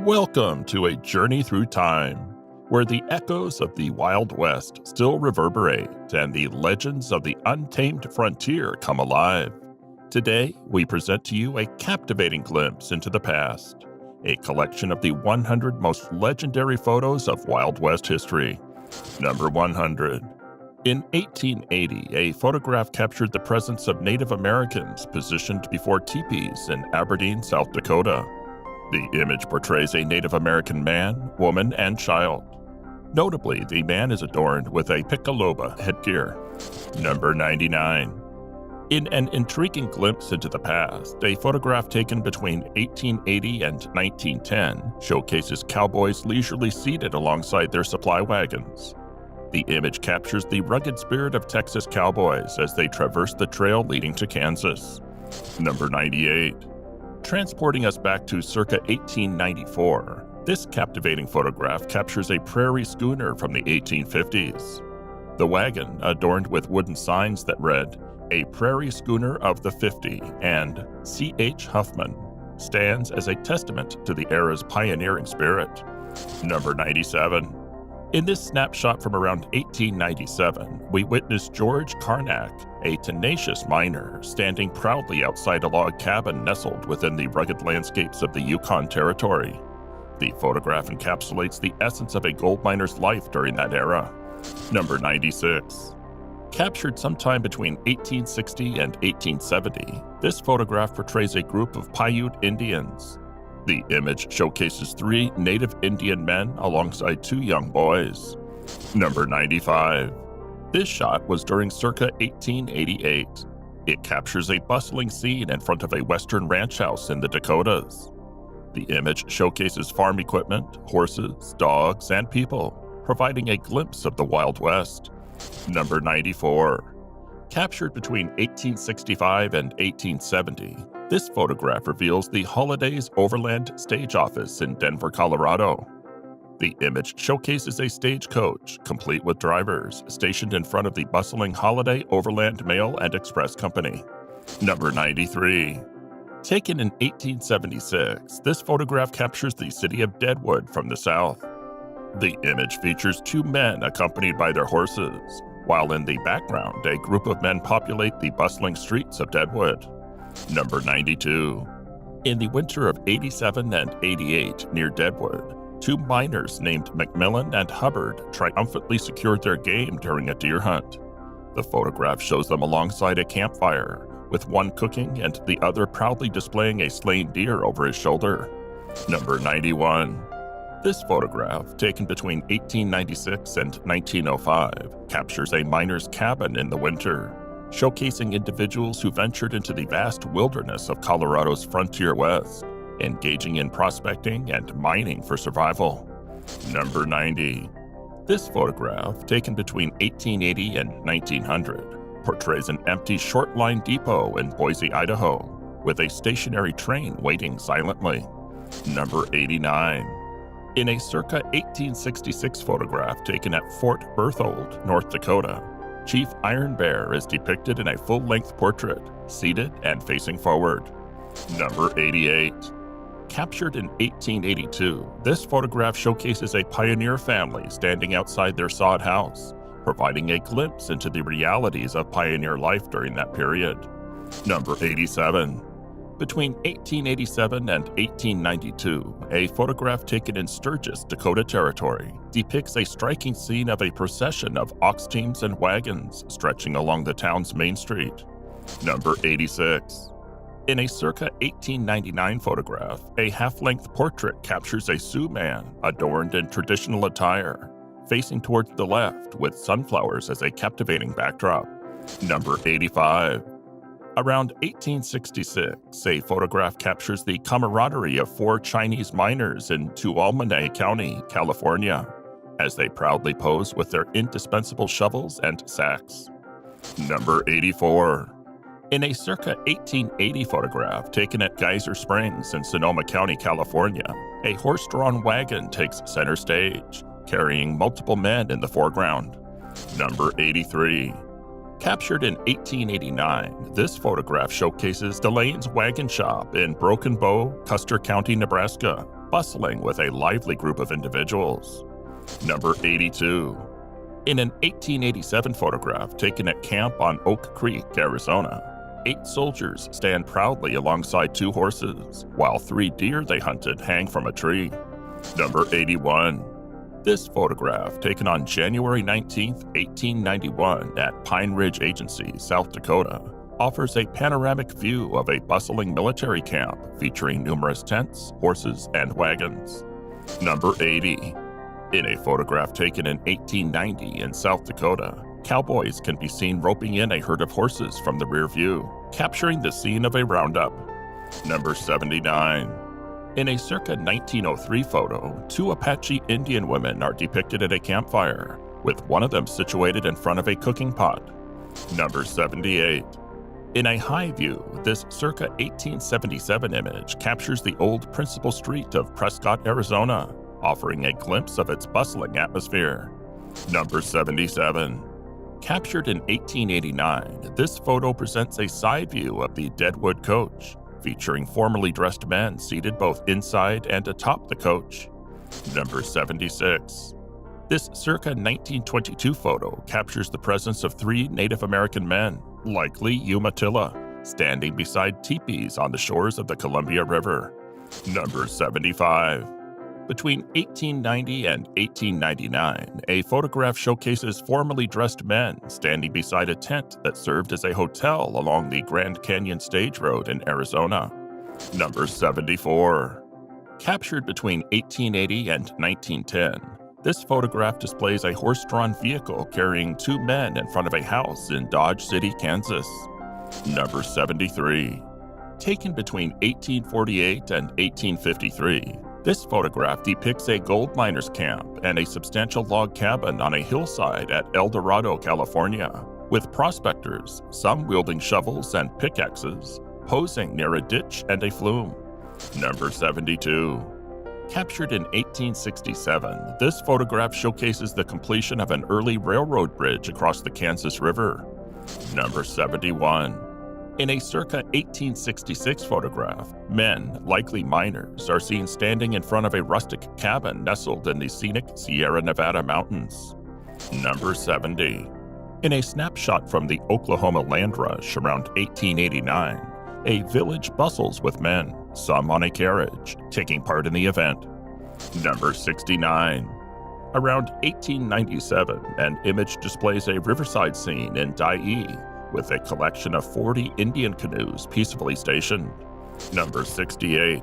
Welcome to a journey through time, where the echoes of the Wild West still reverberate and the legends of the untamed frontier come alive. Today, we present to you a captivating glimpse into the past, a collection of the 100 most legendary photos of Wild West history. Number 100. In 1880, a photograph captured the presence of Native Americans positioned before teepees in Aberdeen, South Dakota. The image portrays a Native American man, woman, and child. Notably, the man is adorned with a piccoloba headgear. Number 99. In an intriguing glimpse into the past, a photograph taken between 1880 and 1910 showcases cowboys leisurely seated alongside their supply wagons. The image captures the rugged spirit of Texas cowboys as they traverse the trail leading to Kansas. Number 98. Transporting us back to circa 1894, this captivating photograph captures a prairie schooner from the 1850s. The wagon, adorned with wooden signs that read, "A Prairie Schooner of the 50" and C.H. Huffman, stands as a testament to the era's pioneering spirit. Number 97. In this snapshot from around 1897, we witness George Carnac, a tenacious miner, standing proudly outside a log cabin nestled within the rugged landscapes of the Yukon Territory. The photograph encapsulates the essence of a gold miner's life during that era. Number 96. Captured sometime between 1860 and 1870, this photograph portrays a group of Paiute Indians. The image showcases 3 native Indian men alongside 2 young boys. Number 95. This shot was during circa 1888. It captures a bustling scene in front of a western ranch house in the Dakotas. The image showcases farm equipment, horses, dogs, and people, providing a glimpse of the Wild West. Number 94. Captured between 1865 and 1870, this photograph reveals the Holidays Overland Stage Office in Denver, Colorado. The image showcases a stagecoach, complete with drivers, stationed in front of the bustling Holiday Overland Mail and Express Company. Number 93. Taken in 1876, this photograph captures the city of Deadwood from the south. The image features 2 men accompanied by their horses, while in the background, a group of men populate the bustling streets of Deadwood. Number 92. In the winter of 87 and 88 near Deadwood, 2 miners named McMillan and Hubbard triumphantly secured their game during a deer hunt. The photograph shows them alongside a campfire, with one cooking and the other proudly displaying a slain deer over his shoulder. Number 91. This photograph, taken between 1896 and 1905, captures a miner's cabin in the winter, showcasing individuals who ventured into the vast wilderness of Colorado's frontier west, engaging in prospecting and mining for survival. Number 90. This photograph, taken between 1880 and 1900, portrays an empty short-line depot in Boise, Idaho, with a stationary train waiting silently. Number 89. In a circa 1866 photograph taken at Fort Berthold, North Dakota, Chief Iron Bear is depicted in a full-length portrait, seated and facing forward. Number 88. Captured in 1882, this photograph showcases a pioneer family standing outside their sod house, providing a glimpse into the realities of pioneer life during that period. Number 87. Between 1887 and 1892, a photograph taken in Sturgis, Dakota Territory, depicts a striking scene of a procession of ox teams and wagons stretching along the town's main street. Number 86. In a circa 1899 photograph, a half-length portrait captures a Sioux man adorned in traditional attire, facing towards the left with sunflowers as a captivating backdrop. Number 85. Around 1866, a photograph captures the camaraderie of 4 Chinese miners in Tuolumne County, California, as they proudly pose with their indispensable shovels and sacks. Number 84. In a circa 1880 photograph taken at Geyser Springs in Sonoma County, California, a horse-drawn wagon takes center stage, carrying multiple men in the foreground. Number 83. Captured in 1889, this photograph showcases Delane's wagon shop in Broken Bow, Custer County, Nebraska, bustling with a lively group of individuals. Number 82. In an 1887 photograph taken at camp on Oak Creek, Arizona, 8 soldiers stand proudly alongside 2 horses, while 3 deer they hunted hang from a tree. Number 81. This photograph, taken on January 19, 1891 at Pine Ridge Agency, South Dakota, offers a panoramic view of a bustling military camp featuring numerous tents, horses, and wagons. Number 80. In a photograph taken in 1890 in South Dakota, cowboys can be seen roping in a herd of horses from the rear view, capturing the scene of a roundup. Number 79. In a circa 1903 photo, 2 Apache Indian women are depicted at a campfire, with one of them situated in front of a cooking pot. Number 78. In a high view, this circa 1877 image captures the old principal street of Prescott, Arizona, offering a glimpse of its bustling atmosphere. Number 77. Captured in 1889, this photo presents a side view of the Deadwood coach, featuring formally dressed men seated both inside and atop the coach. Number 76. This circa 1922 photo captures the presence of 3 Native American men, likely Umatilla, standing beside teepees on the shores of the Columbia River. Number 75. Between 1890 and 1899, a photograph showcases formally dressed men standing beside a tent that served as a hotel along the Grand Canyon Stage Road in Arizona. Number 74. Captured between 1880 and 1910, this photograph displays a horse-drawn vehicle carrying 2 men in front of a house in Dodge City, Kansas. Number 73. Taken between 1848 and 1853, this photograph depicts a gold miners' camp and a substantial log cabin on a hillside at El Dorado, California, with prospectors, some wielding shovels and pickaxes, posing near a ditch and a flume. Number 72. Captured in 1867, this photograph showcases the completion of an early railroad bridge across the Kansas River. Number 71. In a circa 1866 photograph, men, likely miners, are seen standing in front of a rustic cabin nestled in the scenic Sierra Nevada mountains. Number 70. In a snapshot from the Oklahoma land rush around 1889, a village bustles with men, some on a carriage, taking part in the event. Number 69. Around 1897, an image displays a riverside scene in Dyea, with a collection of 40 Indian canoes peacefully stationed. Number 68.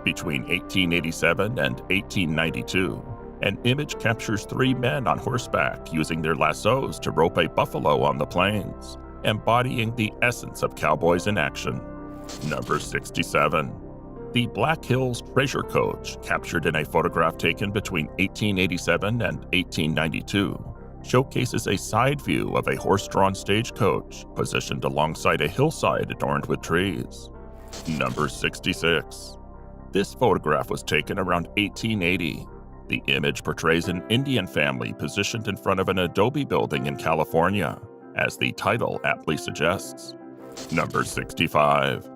Between 1887 and 1892, an image captures 3 men on horseback using their lassos to rope a buffalo on the plains, embodying the essence of cowboys in action. Number 67. The Black Hills Treasure Coach, captured in a photograph taken between 1887 and 1892, showcases a side view of a horse-drawn stagecoach positioned alongside a hillside adorned with trees. Number 66. This photograph was taken around 1880. The image portrays an Indian family positioned in front of an adobe building in California, as the title aptly suggests. Number 65.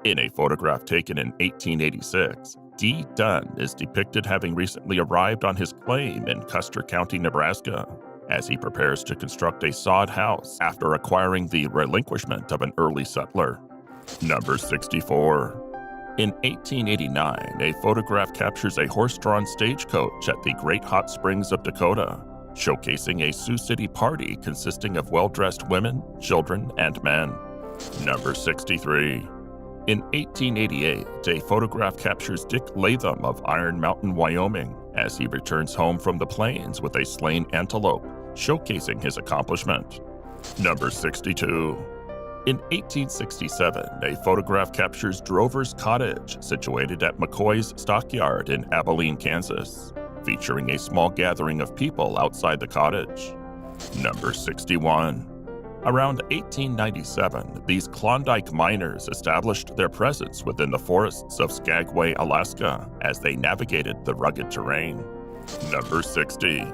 In a photograph taken in 1886, D. Dunn is depicted having recently arrived on his claim in Custer County, Nebraska, as he prepares to construct a sod house after acquiring the relinquishment of an early settler. Number 64. In 1889, a photograph captures a horse-drawn stagecoach at the Great Hot Springs of Dakota, showcasing a Sioux City party consisting of well-dressed women, children, and men. Number 63. In 1888, a photograph captures Dick Latham of Iron Mountain, Wyoming, as he returns home from the plains with a slain antelope, showcasing his accomplishment. Number 62. In 1867, a photograph captures Drover's Cottage, situated at McCoy's Stockyard in Abilene, Kansas, featuring a small gathering of people outside the cottage. Number 61. Around 1897, these Klondike miners established their presence within the forests of Skagway, Alaska, as they navigated the rugged terrain. Number 60.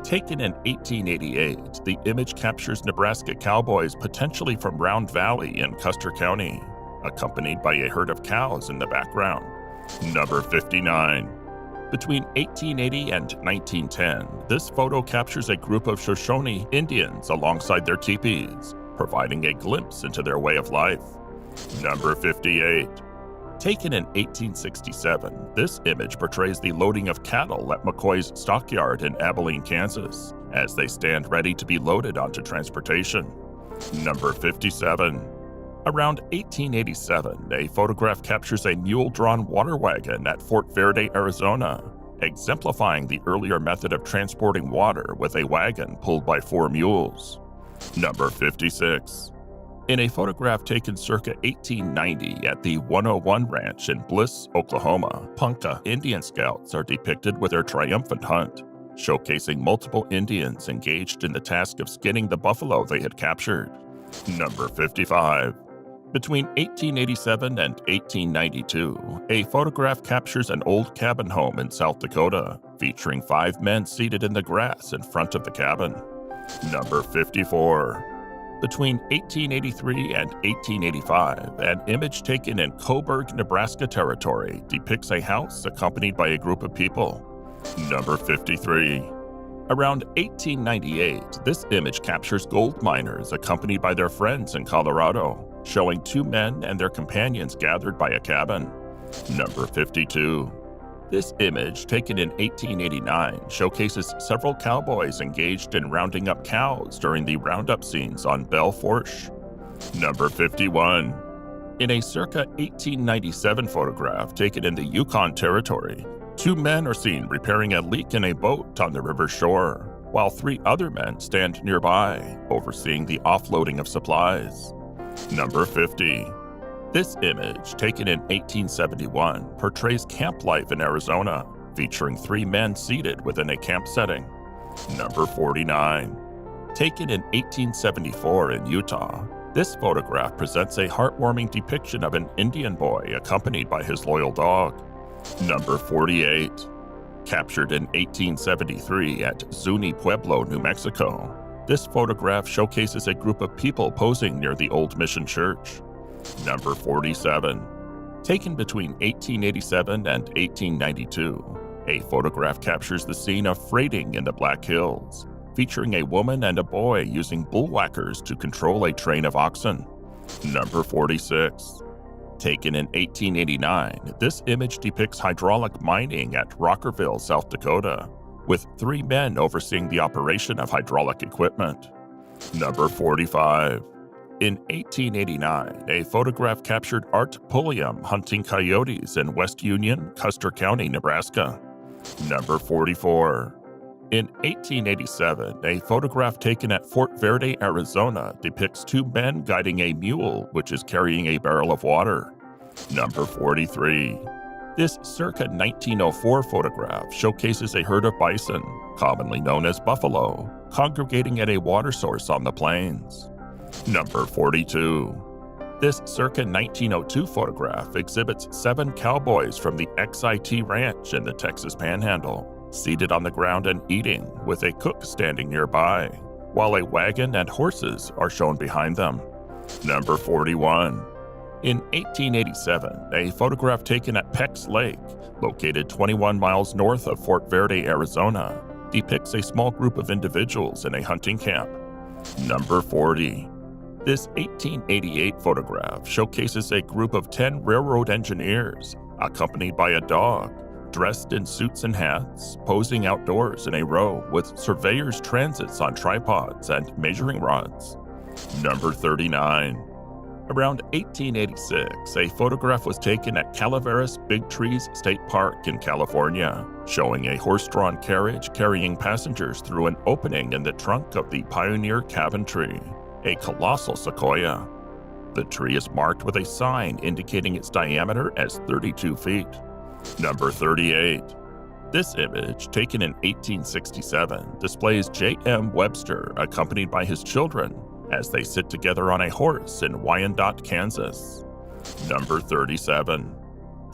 Taken in 1888, the image captures Nebraska cowboys potentially from Round Valley in Custer County, accompanied by a herd of cows in the background. Number 59. Between 1880 and 1910, this photo captures a group of Shoshone Indians alongside their teepees, providing a glimpse into their way of life. Number 58. Taken in 1867, this image portrays the loading of cattle at McCoy's stockyard in Abilene, Kansas, as they stand ready to be loaded onto transportation. Number 57. Around 1887, a photograph captures a mule-drawn water wagon at Fort Verde, Arizona, exemplifying the earlier method of transporting water with a wagon pulled by 4 mules. Number 56. In a photograph taken circa 1890 at the 101 Ranch in Bliss, Oklahoma, Ponca Indian Scouts are depicted with their triumphant hunt, showcasing multiple Indians engaged in the task of skinning the buffalo they had captured. Number 55. Between 1887 and 1892, a photograph captures an old cabin home in South Dakota, featuring 5 men seated in the grass in front of the cabin. Number 54. Between 1883 and 1885, an image taken in Coburg, Nebraska territory depicts a house accompanied by a group of people. Number 53. Around 1898, this image captures gold miners accompanied by their friends in Colorado, showing 2 men and their companions gathered by a cabin. Number 52. This image, taken in 1889, showcases several cowboys engaged in rounding up cows during the roundup scenes on Belle Fourche. Number 51. In a circa 1897 photograph taken in the Yukon Territory, 2 men are seen repairing a leak in a boat on the river shore, while 3 other men stand nearby, overseeing the offloading of supplies. Number 50. This image, taken in 1871, portrays camp life in Arizona, featuring 3 men seated within a camp setting. Number 49. Taken in 1874 in Utah, this photograph presents a heartwarming depiction of an Indian boy accompanied by his loyal dog. Number 48. Captured in 1873 at Zuni Pueblo, New Mexico, this photograph showcases a group of people posing near the old mission church. Number 47. Taken between 1887 and 1892, a photograph captures the scene of freighting in the Black Hills, featuring a woman and a boy using bullwhackers to control a train of oxen. Number 46. Taken in 1889, this image depicts hydraulic mining at Rockerville, South Dakota, with 3 men overseeing the operation of hydraulic equipment. Number 45. In 1889, a photograph captured Art Pulliam hunting coyotes in West Union, Custer County, Nebraska. Number 44. In 1887, a photograph taken at Fort Verde, Arizona depicts 2 men guiding a mule which is carrying a barrel of water. Number 43. This circa 1904 photograph showcases a herd of bison, commonly known as buffalo, congregating at a water source on the plains. Number 42. This circa 1902 photograph exhibits 7 cowboys from the XIT Ranch in the Texas Panhandle, seated on the ground and eating, with a cook standing nearby, while a wagon and horses are shown behind them. Number 41. In 1887, a photograph taken at Peck's Lake, located 21 miles north of Fort Verde, Arizona, depicts a small group of individuals in a hunting camp. Number 40. This 1888 photograph showcases a group of 10 railroad engineers, accompanied by a dog, dressed in suits and hats, posing outdoors in a row with surveyors' transits on tripods and measuring rods. Number 39. Around 1886, a photograph was taken at Calaveras Big Trees State Park in California, showing a horse-drawn carriage carrying passengers through an opening in the trunk of the Pioneer Cabin Tree, a colossal sequoia. The tree is marked with a sign indicating its diameter as 32 feet. Number 38. This image, taken in 1867, displays J.M. Webster accompanied by his children as they sit together on a horse in Wyandotte, Kansas. Number 37.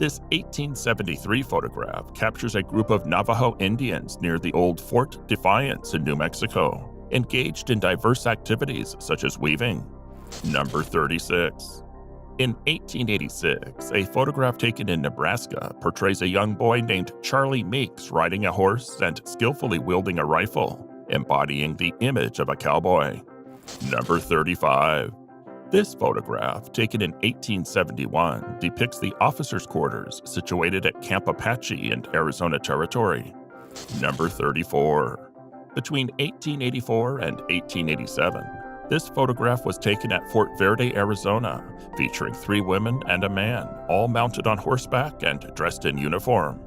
This 1873 photograph captures a group of Navajo Indians near the old Fort Defiance in New Mexico, engaged in diverse activities such as weaving. Number 36. In 1886, a photograph taken in Nebraska portrays a young boy named Charlie Meeks riding a horse and skillfully wielding a rifle, embodying the image of a cowboy. Number 35. This photograph, taken in 1871, depicts the officers' quarters situated at Camp Apache in Arizona Territory. Number 34. Between 1884 and 1887, this photograph was taken at Fort Verde, Arizona, featuring 3 women and a man, all mounted on horseback and dressed in uniform.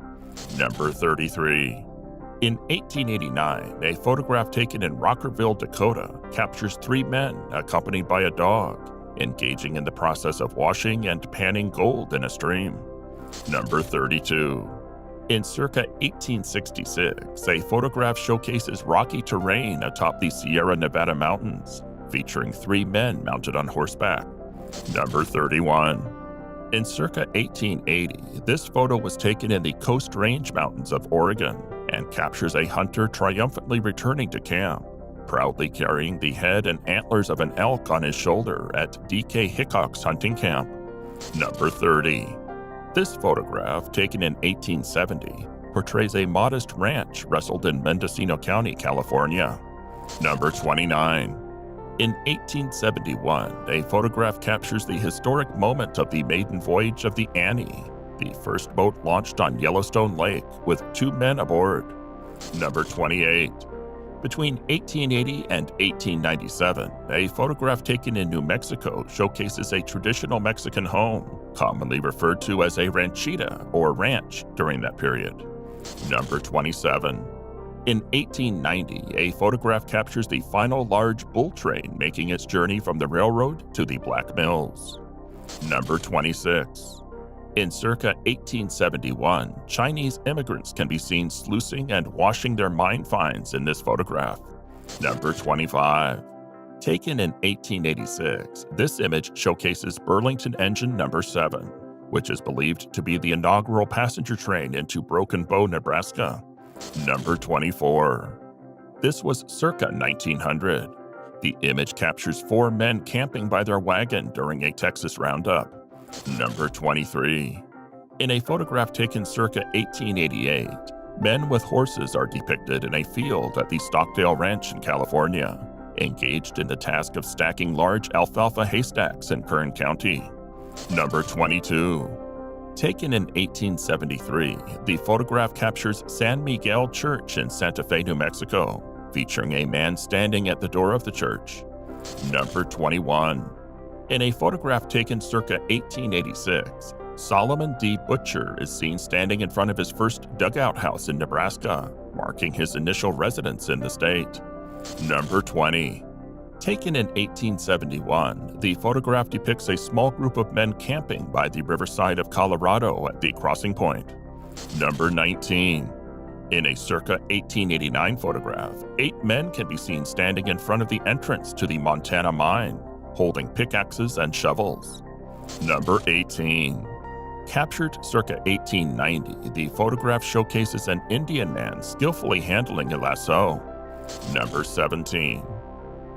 Number 33. In 1889, a photograph taken in Rockerville, Dakota, captures 3 men accompanied by a dog, engaging in the process of washing and panning gold in a stream. Number 32. In circa 1866, a photograph showcases rocky terrain atop the Sierra Nevada mountains, featuring 3 men mounted on horseback. Number 31. In circa 1880, this photo was taken in the Coast Range Mountains of Oregon and captures a hunter triumphantly returning to camp, proudly carrying the head and antlers of an elk on his shoulder at D.K. Hickok's hunting camp. Number 30. This photograph, taken in 1870, portrays a modest ranch nestled in Mendocino County, California. Number 29. In 1871, a photograph captures the historic moment of the maiden voyage of the Annie, the first boat launched on Yellowstone Lake with 2 men aboard. Number 28. Between 1880 and 1897, a photograph taken in New Mexico showcases a traditional Mexican home, commonly referred to as a ranchita or ranch during that period. Number 27. In 1890, a photograph captures the final large bull train making its journey from the railroad to the Black Mills. Number 26. In circa 1871, Chinese immigrants can be seen sluicing and washing their mine finds in this photograph. Number 25. Taken in 1886, this image showcases Burlington Engine Number 7, which is believed to be the inaugural passenger train into Broken Bow, Nebraska. Number 24. This was circa 1900. The image captures 4 men camping by their wagon during a Texas roundup. Number 23. In a photograph taken circa 1888, men with horses are depicted in a field at the Stockdale Ranch in California, engaged in the task of stacking large alfalfa haystacks in Kern County. Number 22. Taken in 1873, the photograph captures San Miguel Church in Santa Fe, New Mexico, featuring a man standing at the door of the church. Number 21. In a photograph taken circa 1886, Solomon D. Butcher is seen standing in front of his first dugout house in Nebraska, marking his initial residence in the state. Number 20. Taken in 1871, the photograph depicts a small group of men camping by the riverside of Colorado at the crossing point. Number 19. In a circa 1889 photograph, 8 men can be seen standing in front of the entrance to the Montana mine, holding pickaxes and shovels. Number 18. Captured circa 1890, the photograph showcases an Indian man skillfully handling a lasso. Number 17.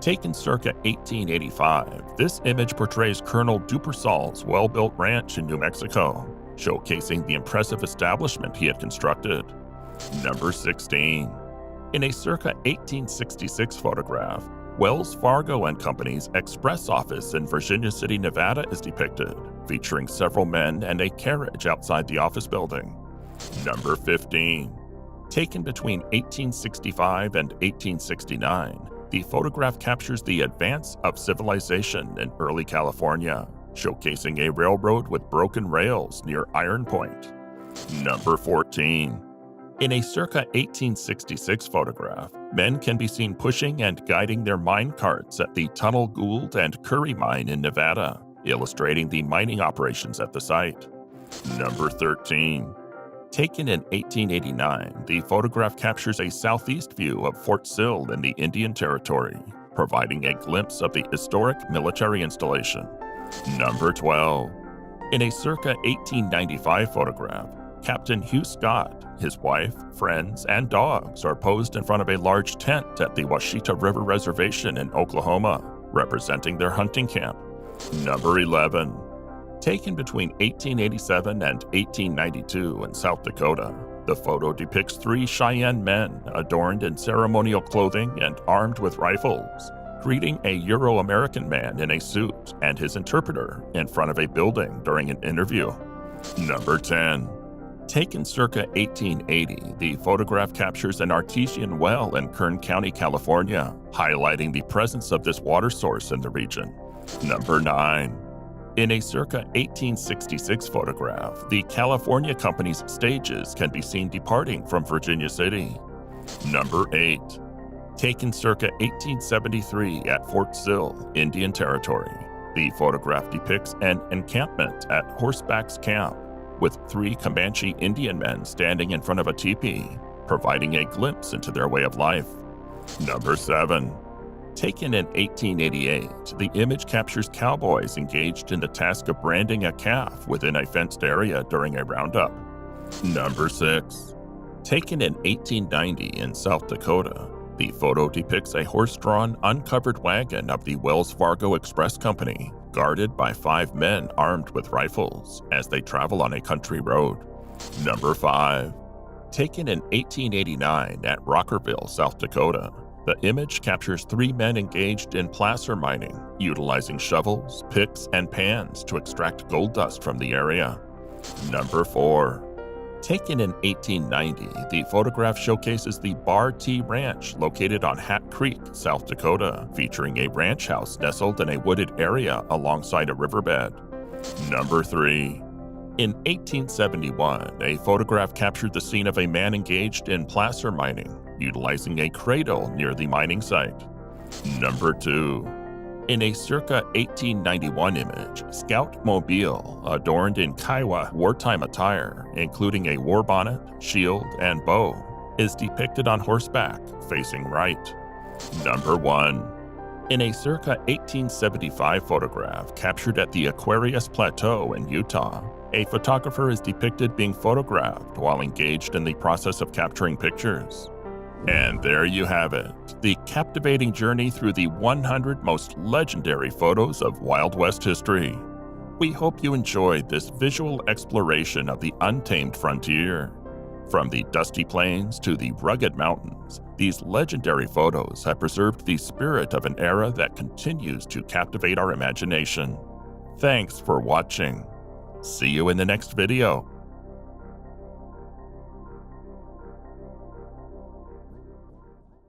Taken circa 1885, this image portrays Colonel Dupersal's well-built ranch in New Mexico, showcasing the impressive establishment he had constructed. Number 16. In a circa 1866 photograph, Wells Fargo and Company's express office in Virginia City, Nevada is depicted, featuring several men and a carriage outside the office building. Number 15. Taken between 1865 and 1869, the photograph captures the advance of civilization in early California, showcasing a railroad with broken rails near Iron Point. Number 14. In a circa 1866 photograph, men can be seen pushing and guiding their mine carts at the Tunnel Gould and Curry mine in Nevada, illustrating the mining operations at the site. Number 13. Taken in 1889, the photograph captures a southeast view of Fort Sill in the Indian Territory, providing a glimpse of the historic military installation. Number 12. In a circa 1895 photograph, Captain Hugh Scott, his wife, friends, and dogs are posed in front of a large tent at the Washita River Reservation in Oklahoma, representing their hunting camp. Number 11. Taken between 1887 and 1892 in South Dakota, the photo depicts 3 Cheyenne men adorned in ceremonial clothing and armed with rifles, greeting a Euro-American man in a suit and his interpreter in front of a building during an interview. Number 10. Taken circa 1880, the photograph captures an artesian well in Kern County, California, highlighting the presence of this water source in the region. Number 9. In a circa 1866 photograph, the California Company's stages can be seen departing from Virginia City. Number 8. Taken circa 1873 at Fort Sill, Indian Territory, the photograph depicts an encampment at Horseback's Camp, with 3 Comanche Indian men standing in front of a teepee, providing a glimpse into their way of life. Number 7. Taken in 1888, the image captures cowboys engaged in the task of branding a calf within a fenced area during a roundup. Number 6. Taken in 1890 in South Dakota, the photo depicts a horse-drawn, uncovered wagon of the Wells Fargo Express Company, guarded by 5 men armed with rifles as they travel on a country road. Number 5. Taken in 1889 at Rockerville, South Dakota, the image captures 3 men engaged in placer mining, utilizing shovels, picks, and pans to extract gold dust from the area. Number 4. Taken in 1890, the photograph showcases the Bar T Ranch located on Hat Creek, South Dakota, featuring a ranch house nestled in a wooded area alongside a riverbed. Number 3. In 1871, a photograph captured the scene of a man engaged in placer mining, utilizing a cradle near the mining site. Number 2. In a circa 1891 image, Scout Mobile, adorned in Kiowa wartime attire, including a war bonnet, shield, and bow, is depicted on horseback, facing right. Number 1. In a circa 1875 photograph captured at the Aquarius Plateau in Utah, a photographer is depicted being photographed while engaged in the process of capturing pictures. And there you have it, the captivating journey through the 100 most legendary photos of Wild West history. We hope you enjoyed this visual exploration of the untamed frontier. From the dusty plains to the rugged mountains, these legendary photos have preserved the spirit of an era that continues to captivate our imagination. Thanks for watching. See you in the next video.